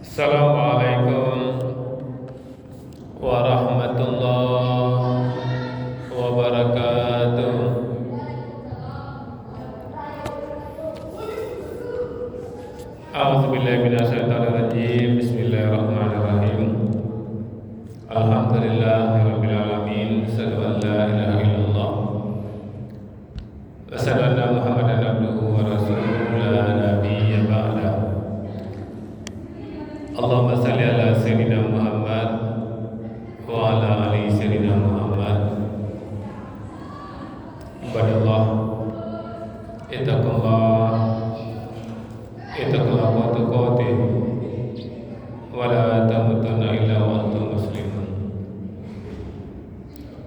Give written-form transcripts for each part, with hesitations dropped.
Assalamualaikum warahmatullahi wabarakatuh. A'udzubillahi minasyaitonirrajim. Bismillahirrahmanirrahim. Alhamdulillahirabbil alamin. Asyhadu an la ilaha illallah wa asyhadu anna Muhammadan abduhu wa rasuluhu la nabiyya ba'da. Allahumma salli ala sayyidina Muhammad wa ala ali sayyidina Muhammad. Ibadallah, ittaqullah wa tuqatih wa la tamutunna illa wa antum muslimun.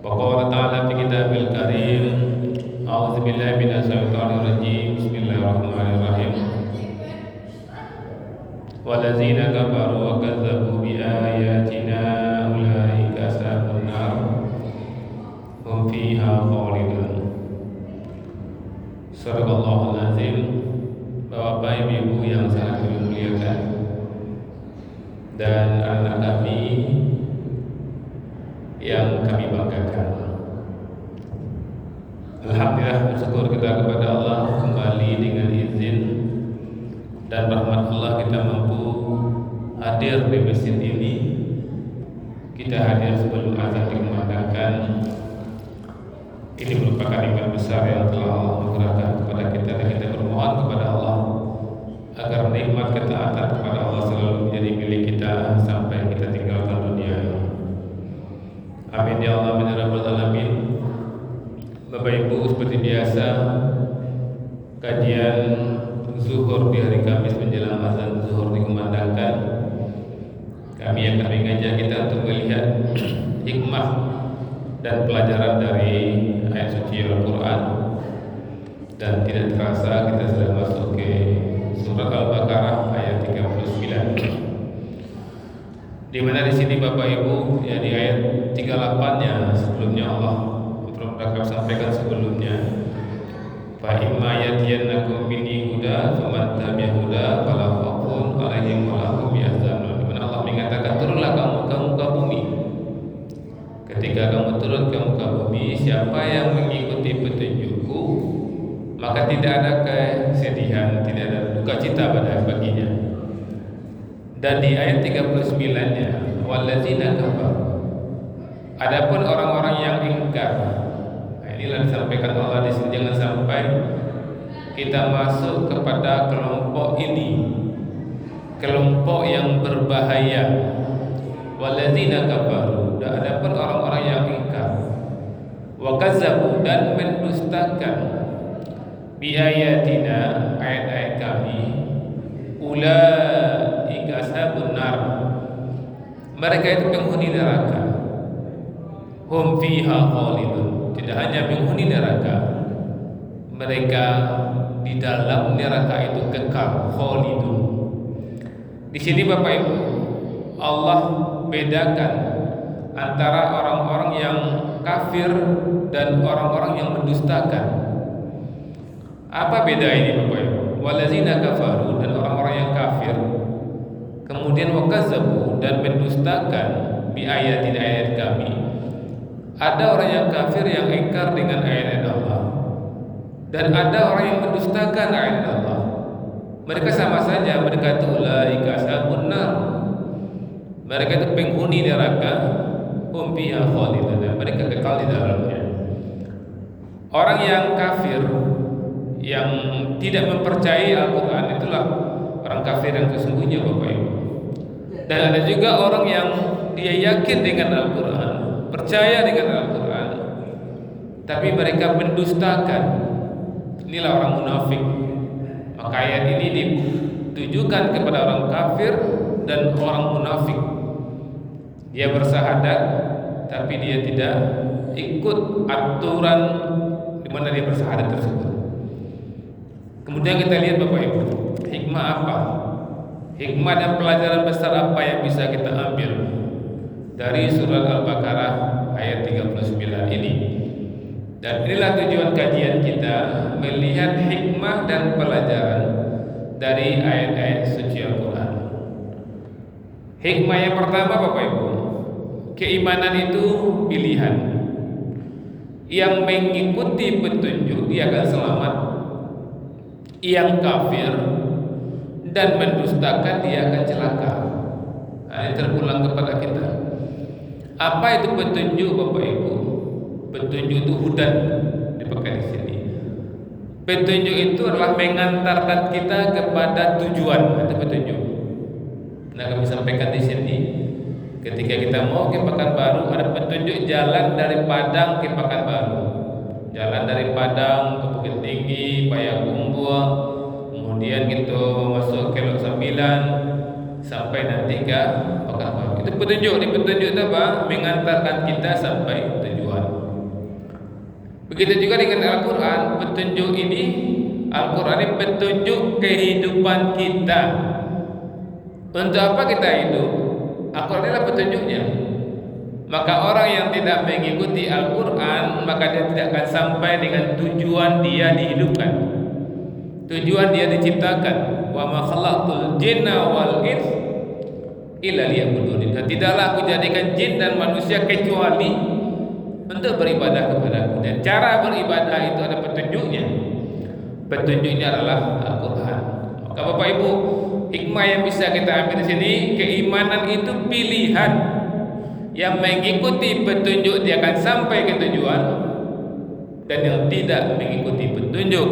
Wa qala ta'ala fi kitabil karim, a'udzu billahi minasyaitonir rajim. Bismillahirrahmanirrahim. Wallazina kafaru wa kazzabu bi ayatina ulaika ashabun nar hum fiha khalidun. Shadaqallahul azim. Bapak Ibu yang sangat kami muliakan dan anak kami yang kami banggakan, alhamdulillah, bersyukur kita kepada Allah kembali dengan izin dan rahmat Allah kita mampu hadir di masjid ini. Kita hadir sebelum azan dikumandangkan. Ini merupakan nikmat besar yang telah Allah anugerahkan kepada kita, dan kita bermohon kepada Allah agar nikmat ketaatan kepada Allah selalu menjadi milik kita sampai kita tinggalkan dunia. Amin ya Allah min rabbal alamin. Bapak Ibu, seperti biasa kajian zuhur di hari Kamis menjelang azan zuhur dikumandangkan. Kami akan mengajak kita untuk melihat hikmah dan pelajaran dari ayat suci Al-Quran. Dan tidak terasa kita sudah masuk ke surat Al-Baqarah ayat 39. Di mana di sini Bapak Ibu, ya, di ayat 38-nya sebelumnya Allah sampaikan sebelumnya, fa imma yatiyannakum minni huda faman tabi'a huda fala khawfun 'alaihim wa lahum yahzanun. Di mana Allah mengatakan, turunlah kamu ke muka bumi. Ketika kamu turun ke muka bumi, siapa yang mengikuti petunjukku, maka tidak ada kesedihan, tidak ada duka cita baginya. Dan di ayat 39-nya, wallazina kafaru, adapun orang-orang yang ingkar. Nah, inilah disampaikan Allah di sini, jangan sampai kita masuk kepada kelompok ini, kelompok yang berbahaya. Wallazina kafaru, dan adapun orang-orang yang ingkar, wa kazzabu, dan mendustakan, bi ayatina, ayat-ayat kami, ulaika ashabun nar, mereka itu penghuni neraka, hum fiha khalidun, tidak hanya penghuni neraka, mereka di dalam neraka itu kekal, khalidun. Di sini Bapak Ibu, Allah bedakan antara orang-orang yang kafir dan orang-orang yang mendustakan. Apa beda ini Bapak Ibu? Wallazina kafaru, dan orang-orang yang kafir, kemudian wakazzabu, dan mendustakan, bi ayatin, ayat kami. Ada orang yang kafir yang ingkar dengan ayat Allah, dan ada orang yang mendustakan ayat Allah. Mereka sama saja, mereka itu ulaika ashabun nar, mereka itu penghuni neraka, hum fiha khalidun, mereka kekal di dalamnya. Orang yang kafir, yang tidak mempercayai Al-Quran, itulah orang kafir yang sesungguhnya Bapak Ibu. Dan ada juga orang yang dia yakin dengan Al-Quran, percaya dengan Al-Quran, tapi mereka mendustakan. Inilah orang munafik. Maka ayat ini ditujukan kepada orang kafir dan orang munafik. Dia bersahadat, tapi dia tidak ikut aturan di mana dia bersahadat tersebut. Kemudian kita lihat Bapak Ibu, hikmah apa? Hikmah dan pelajaran besar apa yang bisa kita ambil dari surat Al-Baqarah ayat 39 ini? Dan inilah tujuan kajian kita, melihat hikmah dan pelajaran dari ayat-ayat suci Al-Quran. Hikmah yang pertama Bapak Ibu, keimanan itu pilihan. Yang mengikuti petunjuk dia akan selamat. Yang kafir dan mendustakan dia akan celaka. Ini terulang kepada kita. Apa itu petunjuk Bapak Ibu? Petunjuk itu hudan dipakai di sini. Petunjuk itu adalah mengantarkan kita kepada tujuan. Itu petunjuk. Nah, kami sampaikan di sini, ketika kita mau ke Pekanbaru, ada petunjuk jalan dari Padang ke Pekanbaru, jalan dari Padang ke Bukit Tinggi, Payakumbuh, kemudian kita masuk ke Lok Sambilan sampai nanti ke Pekanbaru. Itu petunjuk. Di petunjuk itu apa? Mengantarkan kita sampai tujuan. Begitu juga dengan Al-Quran. Petunjuk ini, Al-Quran ini petunjuk kehidupan kita. Untuk apa kita hidup? Al-Quran adalah petunjuknya. Maka orang yang tidak mengikuti Al-Quran, maka dia tidak akan sampai dengan tujuan dia dihidupkan, tujuan dia diciptakan. Wa ma khalaqtul jinna wal ins illa liya'budun. Dan tidaklah aku jadikan jin dan manusia kecuali untuk beribadah kepadaku. Dan cara beribadah itu ada petunjuknya. Petunjuknya adalah Al-Quran. Maka Bapak Ibu, hikmah yang bisa kita ambil di sini, keimanan itu pilihan. Yang mengikuti petunjuk dia akan sampai ke tujuan, dan yang tidak mengikuti petunjuk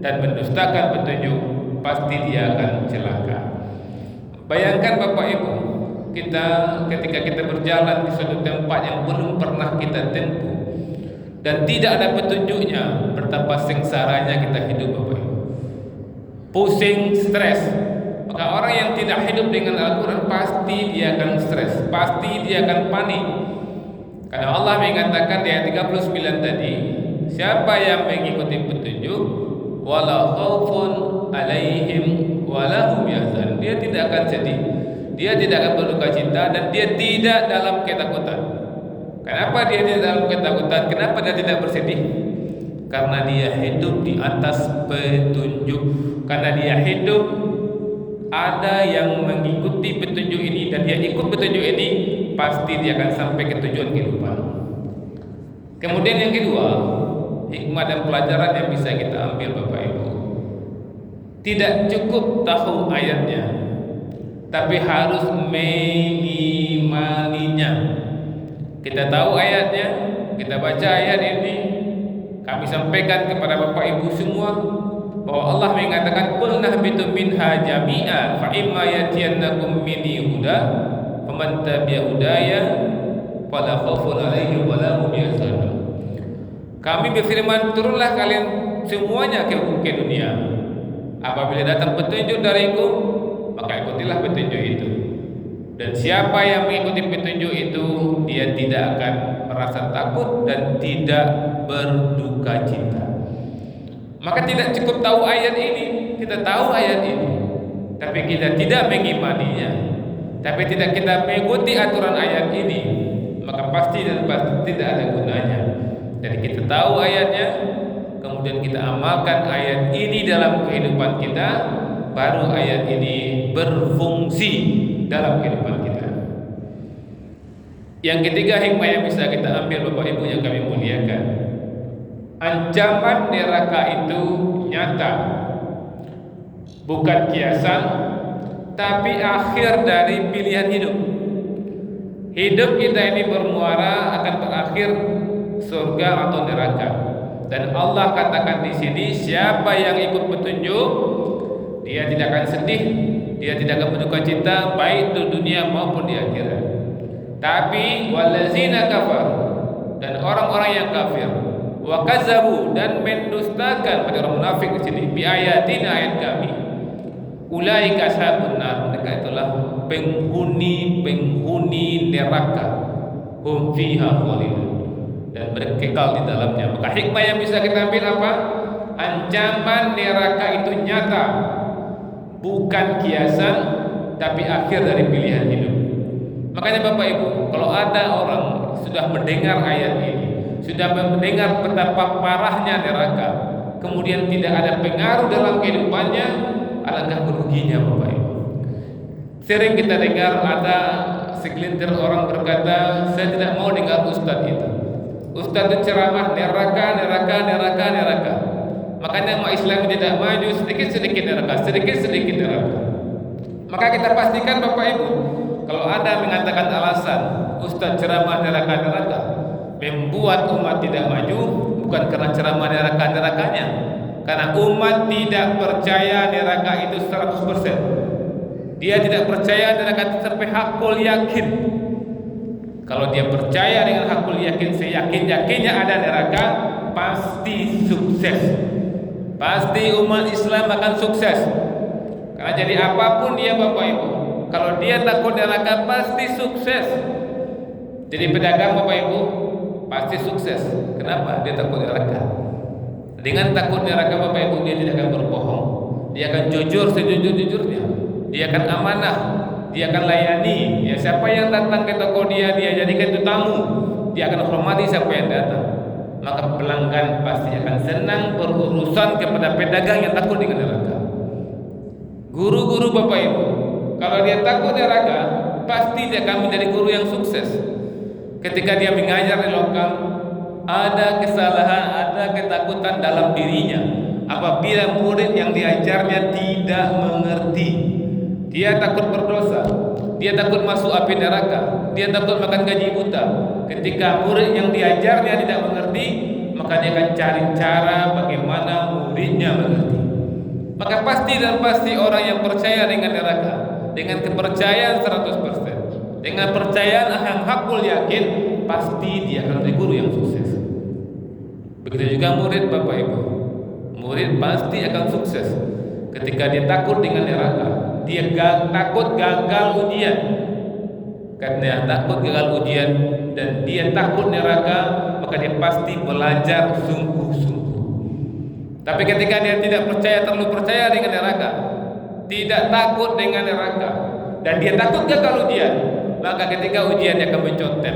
dan mendustakan petunjuk pasti dia akan celaka. Bayangkan Bapak Ibu, kita ketika kita berjalan di suatu tempat yang belum pernah kita tempuh dan tidak ada petunjuknya, betapa sengsaranya kita hidup Bapak Ibu. Pusing, stres. Maka orang yang tidak hidup dengan Al-Quran pasti dia akan stres, pasti dia akan panik. Karena Allah mengatakan di ayat 39 tadi, siapa yang mengikuti petunjuk, wala khaufun alaihim wala hum yahzanun. Dia tidak akan sedih, dia tidak akan berduka cita, dan dia tidak dalam ketakutan. Kenapa dia tidak dalam ketakutan? Kenapa dia tidak bersedih? Karena dia hidup di atas petunjuk. Karena dia hidup ada yang mengikuti petunjuk ini, dan dia ikut petunjuk ini, pasti dia akan sampai ke tujuan kehidupan. Kemudian yang kedua, hikmah dan pelajaran yang bisa kita ambil Bapak Ibu, tidak cukup tahu ayatnya, tapi harus mengimaninya. Kita tahu ayatnya, kita baca ayat ini, kami sampaikan kepada Bapak Ibu semua bahwa Allah mengatakan qul nahbitu minha jami'a fa imma yatiyannakum minni huda faman tabi'a hudaya fala khaufun 'alaihim wa la hum yahzanun. Kami berfirman, turunlah kalian semuanya ke dunia. Apabila datang petunjuk dariku, maka ikutilah petunjuk itu. Dan siapa yang mengikuti petunjuk itu, dia tidak akan merasa takut dan tidak berduka cita. Maka tidak cukup tahu ayat ini, kita tahu ayat ini, tapi kita tidak mengimaninya, tapi tidak kita mengikuti aturan ayat ini, maka pasti dan pasti tidak ada gunanya. Jadi kita tahu ayatnya, kemudian kita amalkan ayat ini dalam kehidupan kita, baru ayat ini berfungsi dalam kehidupan kita. Yang ketiga, hikmah yang bisa kita ambil Bapak Ibu yang kami muliakan, ancaman neraka itu nyata, bukan kiasan, tapi akhir dari pilihan hidup. Hidup kita ini bermuara akan berakhir surga atau neraka. Dan Allah katakan di sini, siapa yang ikut petunjuk, dia tidak akan sedih, dia tidak akan berduka cita, baik di dunia maupun di akhirat. Tapi walazina kafar, dan orang-orang yang kafir, wa kazzabu, dan mendustakan, pada orang munafik di sini, bi ayatina, ayat kami, ulaika ashabun nar, mereka itulah penghuni neraka, hum fiha khalidun, dan mereka kekal di dalamnya. Maka hikmah yang bisa kita ambil apa? Ancaman neraka itu nyata, bukan kiasan, tapi akhir dari pilihan hidup. Makanya Bapak Ibu, kalau ada orang sudah mendengar ayat ini, sudah mendengar betapa parahnya neraka, kemudian tidak ada pengaruh dalam kehidupannya, alangkah meruginya Bapak Ibu. Sering kita dengar ada segelintir orang berkata, saya tidak mau dengar ustadz itu. Ustadz itu ceramah neraka, neraka, neraka, neraka. Makanya umat Islam tidak maju, sedikit-sedikit neraka, sedikit-sedikit neraka. Maka kita pastikan Bapak Ibu, kalau Anda mengatakan alasan ustadz ceramah neraka, neraka membuat umat tidak maju, bukan karena ceramah neraka, nerakanya, karena umat tidak percaya neraka itu 100%. Dia tidak percaya neraka sampai hakul yakin. Kalau dia percaya dengan hakul yakin, seyakin-yakinnya ada neraka, pasti sukses. Pasti umat Islam akan sukses. Karena jadi apapun dia Bapak Ibu, kalau dia takut neraka pasti sukses. Jadi pedagang Bapak Ibu pasti sukses. Kenapa? Dia takut neraka. Dengan takut neraka Bapak Ibu, dia tidak akan berbohong. Dia akan jujur sejujur-jujurnya. Dia akan amanah, dia akan layani. Ya, siapa yang datang ke toko dia jadikan itu tamu. Dia akan hormati siapa yang datang. Maka pelanggan pasti akan senang berurusan kepada pedagang yang takut dengan neraka. Guru-guru Bapak Ibu, kalau dia takut neraka, pasti dia akan menjadi guru yang sukses. Ketika dia mengajar di lokal, ada kesalahan, ada ketakutan dalam dirinya. Apabila murid yang diajarnya tidak mengerti, dia takut berdosa, dia takut masuk api neraka, dia takut makan gaji buta. Ketika murid yang diajarnya tidak mengerti, maka dia akan cari cara bagaimana muridnya mengerti. Maka pasti dan pasti orang yang percaya dengan neraka, dengan kepercayaan 100%, dengan percayaan yang hakul yakin, pasti dia akan menjadi guru yang sukses. Begitu juga murid Bapak Ibu, murid pasti akan sukses ketika dia takut dengan neraka. Dia takut gagal ujian. Karena takut gagal ujian dan dia takut neraka, maka dia pasti belajar sungguh-sungguh. Tapi ketika dia tidak percaya, terlalu percaya dengan neraka, tidak takut dengan neraka, dan dia takut gagal ujian, maka ketika ujian dia akan mencontek.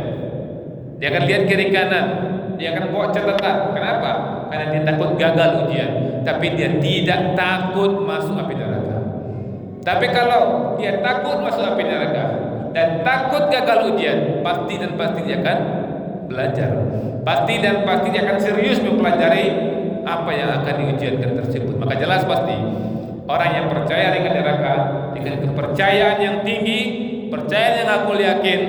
Dia akan lihat kiri kanan, dia akan bawa catatan. Kenapa? Karena dia takut gagal ujian, tapi dia tidak takut masuk api neraka. Tapi kalau dia takut masuk api neraka dan takut gagal ujian, pasti dan pasti dia akan belajar. Pasti dan pasti dia akan serius mempelajari apa yang akan diujiankan tersebut. Maka jelas pasti orang yang percaya dengan neraka, dengan kepercayaan yang tinggi, percaya yang hakul yakin,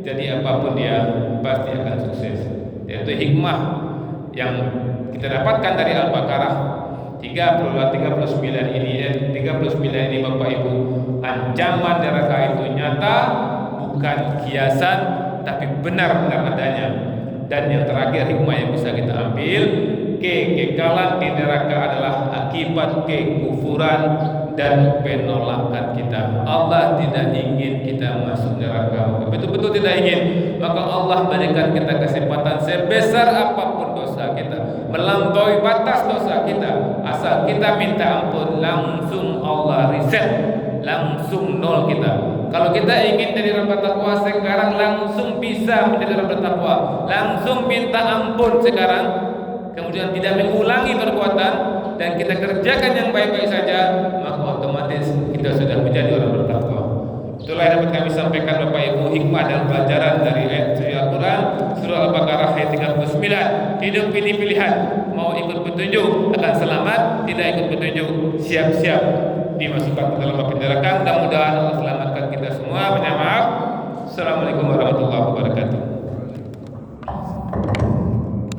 jadi apapun dia pasti akan sukses. Yaitu hikmah yang kita dapatkan dari Al-Baqarah 39 ini Bapak Ibu, ancaman neraka itu nyata, bukan kiasan, tapi benar-benar adanya. Dan yang terakhir hikmah yang bisa kita ambil, kekekalan di neraka adalah akibat kekufuran dan penolakan kita. Allah tidak ingin kita masuk neraka, betul-betul tidak ingin. Maka Allah berikan kita kesempatan sebesar apapun dosa kita, melampaui batas dosa kita, asal kita minta ampun, langsung Allah reset, langsung nol kita. Kalau kita ingin jadi hamba takwa sekarang, langsung bisa menjadi hamba takwa, langsung minta ampun sekarang, kemudian tidak mengulangi perbuatan dan kita kerjakan yang baik-baik saja, maka otomatis kita sudah menjadi orang bertakwa. Itulah yang dapat kami sampaikan Bapak Ibu, hikmah dan pelajaran dari ayat suci Al-Quran surah Al-Baqarah ayat 39. Hidup ini pilihan, mau ikut petunjuk akan selamat, tidak ikut petunjuk siap-siap dimasukkan ke dalam api neraka. Mudah-mudahan Allah selamatkan kita semua. Banyak maaf. Assalamualaikum warahmatullahi wabarakatuh.